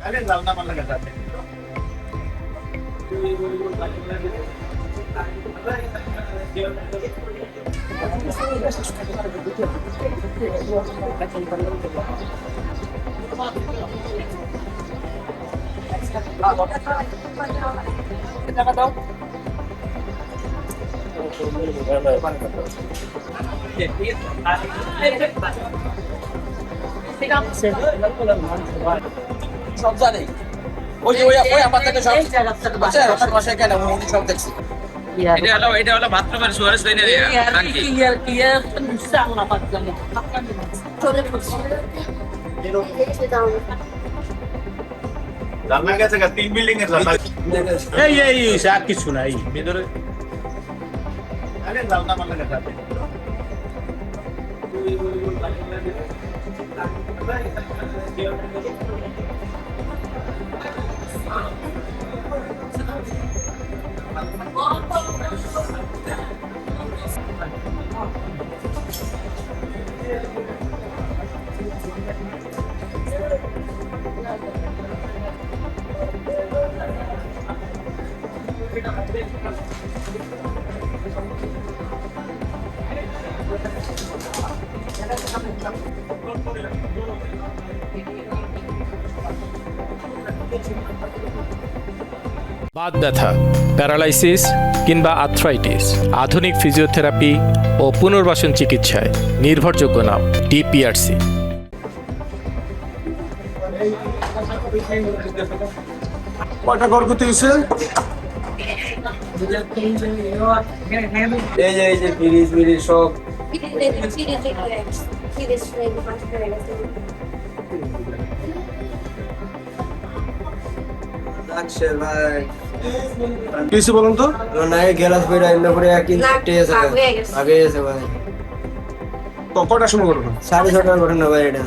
अरे जालना मला जाते সব জানে ওই আমার থেকে সব বাসায় কেন উনি সব দেখছি এটা হলো বাথরুমের সুয়ারেস লাইনের টাঙ্কি জানলা গেছে 3 বিল্ডিং এর জানলা এই আর কিছু নাই ভিতরে আরে জালনা মালা যাতে বাত ব্যথা, প্যারালাইসিস কিংবা আর্থ্রাইটিস, আধুনিক ফিজিওথেরাপি ও পুনর্বাসন চিকিৎসায় নির্ভরযোগ্য নাম ডিপিআরসি। কয়টা ঘরগতি হয়েছে? এই যে ফ্রিজ সব কিছু বলুন তো। নাই গ্যালাস বেড়া এমনি করে একই আগে গেছে ভাই। কয়টার সময় ঘটনা? 6:30টার ঘটনা ভাই এটা।